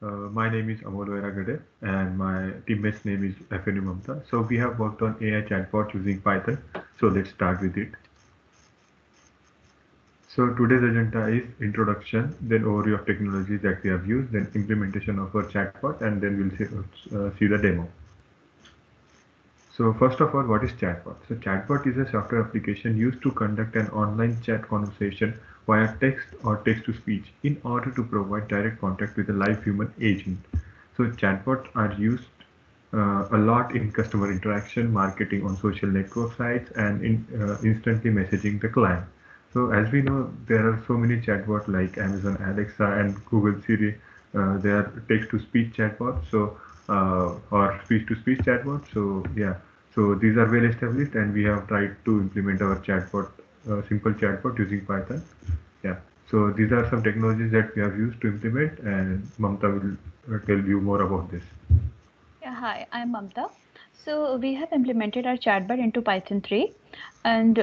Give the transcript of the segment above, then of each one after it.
My name is Amol Veragade and my teammate's name is FNU Mamta. So we have worked on AI chatbot using Python. So let's start with it. So today's agenda is introduction, then overview of technology that we have used, then implementation of our chatbot, and then we'll see the demo. So first of all, what is chatbot? So chatbot is a software application used to conduct an online chat conversation via text or text-to-speech in order to provide direct contact with a live human agent. So chatbots are used a lot in customer interaction, marketing on social network sites, and in instantly messaging the client. So as we know, there are so many chatbots like Amazon Alexa and Google Siri. They are text-to-speech chatbots, or speech-to-speech chatbots. So yeah, so these are well established, and we have tried to implement our chatbot, simple chatbot using Python. Yeah. So these are some technologies that we have used to implement, and Mamta will tell you more about this. Yeah, hi, I'm Mamta. So we have implemented our chatbot into Python 3, and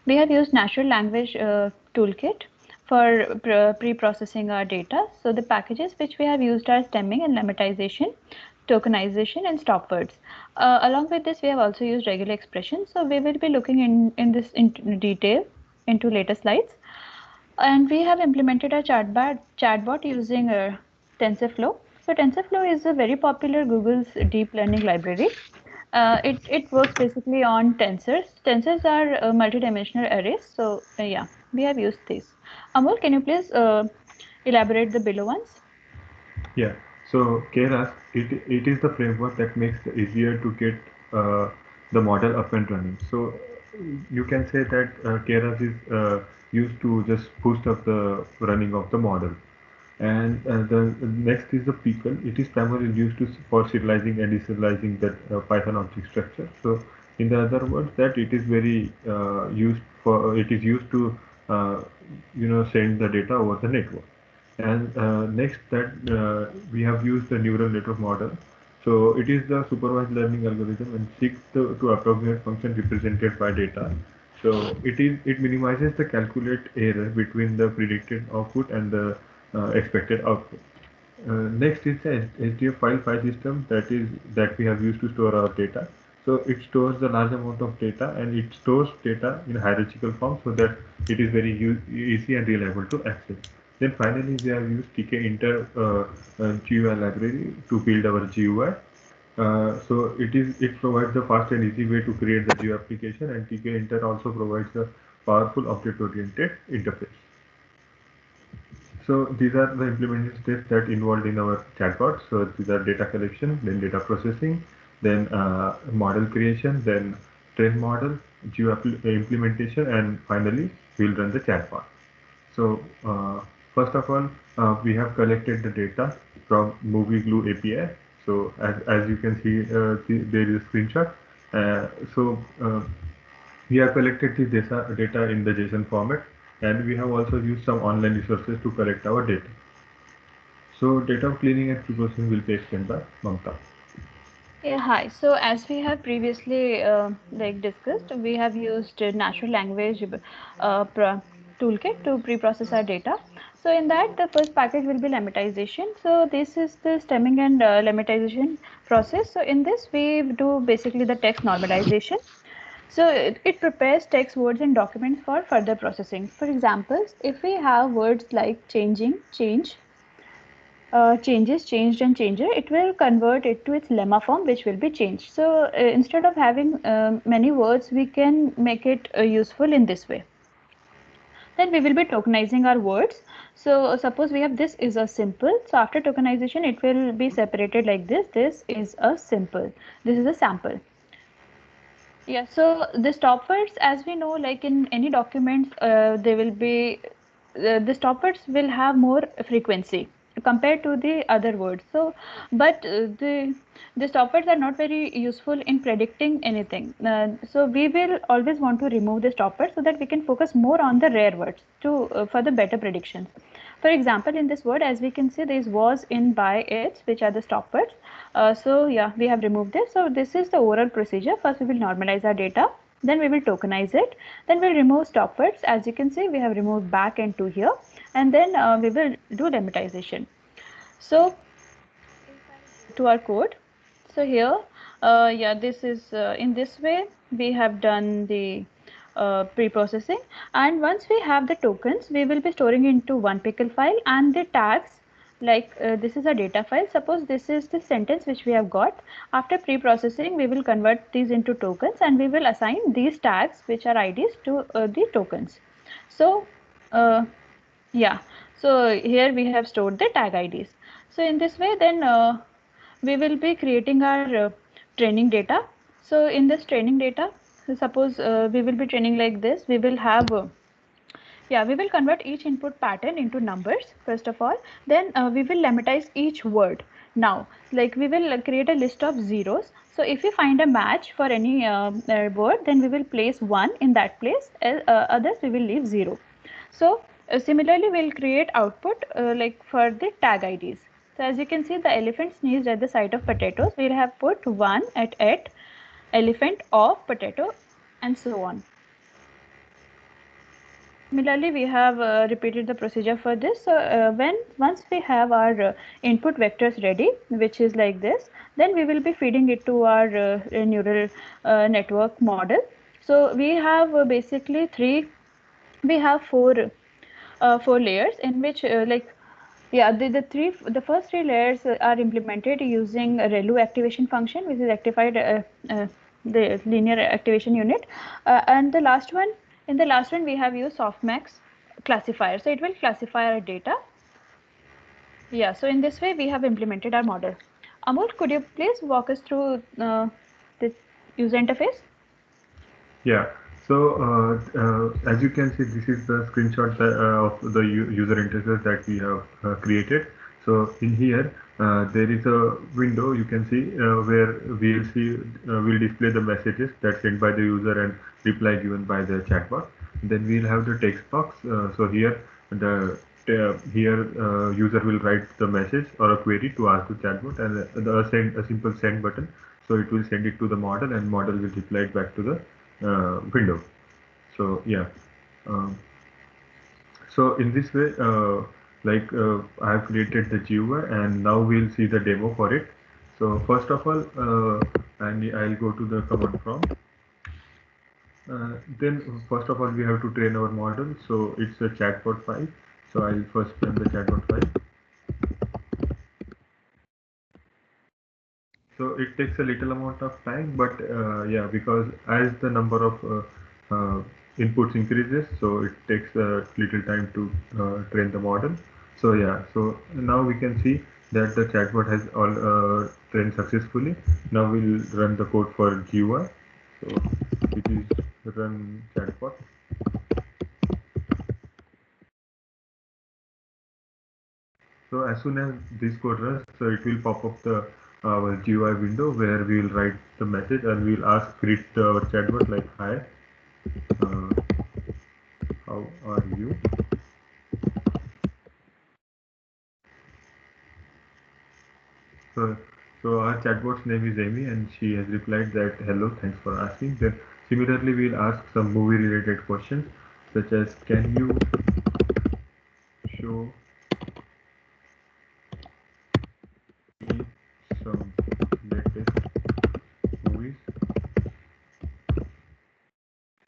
we have used natural language toolkit for pre-processing our data. So the packages which we have used are stemming and lemmatization, tokenization, and stop words. Along with this, we have also used regular expressions. So we will be looking in this in detail into later slides. And we have implemented a chatbot using TensorFlow. So TensorFlow is a very popular Google's deep learning library. It works basically on tensors. Tensors are multidimensional arrays. So yeah, we have used this. Amol, can you please elaborate the below ones? Yeah. So Keras, it is the framework that makes it easier to get the model up and running. So you can say that Keras is used to just boost up the running of the model. And the next is the pickle. It is primarily used for serializing and deserializing that Python object structure. So in the other words, that it is very it is used to send the data over the network. And next that we have used the neural network model. So it is the supervised learning algorithm and seeks to approximate function represented by data. So it minimizes the calculate error between the predicted output and the expected output. Next is the HDF file system that we have used to store our data. So it stores the large amount of data and it stores data in hierarchical form so that it is very easy and reliable to access. Then finally we have used tkinter GUI library to build our GUI. It provides a fast and easy way to create the GUI application, and tkinter also provides a powerful object-oriented interface. So these are the implementation steps that involved in our chatbot. So these are data collection, then data processing, then model creation, then train model, implementation, and finally we'll run the chatbot. So first of all, we have collected the data from Movie Glue API. So as you can see, there is a screenshot. Uh, so uh, we have collected the data in the JSON format, and we have also used some online resources to collect our data. So data cleaning and preprocessing will be explained by Mamta. Yeah, hi. So as we have previously discussed, we have used natural language toolkit to pre-process our data. So in that, the first package will be lemmatization. So this is the stemming and lemmatization process. So in this, we do basically the text normalization. So it prepares text words and documents for further processing. For example, if we have words like changing, change, changes, changed, and changer, it will convert it to its lemma form, which will be changed. So instead of having many words, we can make it useful in this way. Then we will be tokenizing our words. So suppose we have this is a simple. So after tokenization, it will be separated like this. This is a simple. This is a sample. Yeah, so the stop words, as we know, like in any documents, they will be the stop words will have more frequency compared to the other words. So, but the stop words are not very useful in predicting anything. So we will always want to remove the stop words so that we can focus more on the rare words to for the better predictions. For example, in this word, as we can see, there is was, in, by, its, which are the stop words. So yeah, we have removed this. So this is the overall procedure. First, we will normalize our data. Then we will tokenize it. Then we'll remove stop words. As you can see, we have removed back and to here. And then we will do lemmatization. So if I go to our code, so here, yeah, this is in this way we have done the pre-processing, and once we have the tokens, we will be storing into one pickle file, and the tags, like this is a data file. Suppose this is the sentence which we have got. After pre-processing, we will convert these into tokens, and we will assign these tags, which are IDs, to the tokens. So yeah, so here we have stored the tag IDs. So in this way, then we will be creating our training data. So in this training data, so suppose we will be training like this. We will have yeah, we will convert each input pattern into numbers first of all. Then we will lematize each word. Now, like we will create a list of zeros. So if we find a match for any word, then we will place one in that place. Others we will leave zero. So similarly, we'll create output like for the tag IDs. So as you can see, the elephant sneezed at the sight of potatoes. We'll have put one at elephant of potato, and so on. Similarly, we have repeated the procedure for this. So once we have our input vectors ready, which is like this, then we will be feeding it to our neural network model. So we have basically we have four layers in which like yeah, the first three layers are implemented using a ReLU activation function, which is activated the linear activation unit, and the last one we have used softmax classifier. So it will classify our data. Yeah. So in this way we have implemented our model. Amol, could you please walk us through the user interface? Yeah. So as you can see, this is the screenshot of the user interface that we have created. So in here, there is a window you can see where we'll see will display the messages that sent by the user and reply given by the chatbot. Then we'll have the text box. So here user will write the message or a query to ask the chatbot, and a simple send button. So it will send it to the model, and model will reply it back to the window. So yeah, um, so in this way, I have created the GUI, and now we'll see the demo for it. So first of all, and I'll go to the command prompt. Then first of all, we have to train our model. So it's a chatbot file. So I'll first run the chatbot file. So it takes a little amount of time, but yeah, because as the number of inputs increases, so it takes a little time to train the model. So yeah, so now we can see that the chatbot has all trained successfully. Now we'll run the code for GUI. So it is run chatbot. So as soon as this code runs, so it will pop up the our GUI window where we will write the message and we will ask greet our chatbot like hi, uh, how are you? So, so our chatbot's name is Amy and she has replied that hello, thanks for asking. Then similarly, we'll ask some movie related questions such as can you show me some latest movies?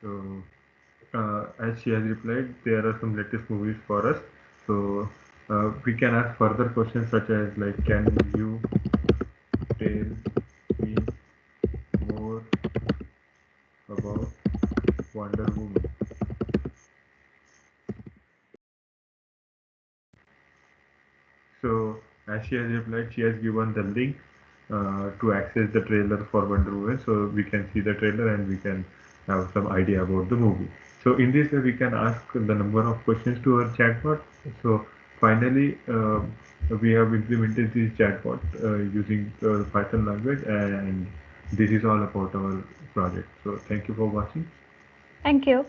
So as she has replied, there are some latest movies for us. So we can ask further questions such as like, can you tell me more about Wonder Woman? So as she has replied, she has given the link to access the trailer for Wonder Woman, so we can see the trailer and we can have some idea about the movie. So in this way, we can ask the number of questions to our chatbot. So finally, we have implemented this chatbot using the Python language, and this is all about our project. So thank you for watching. Thank you.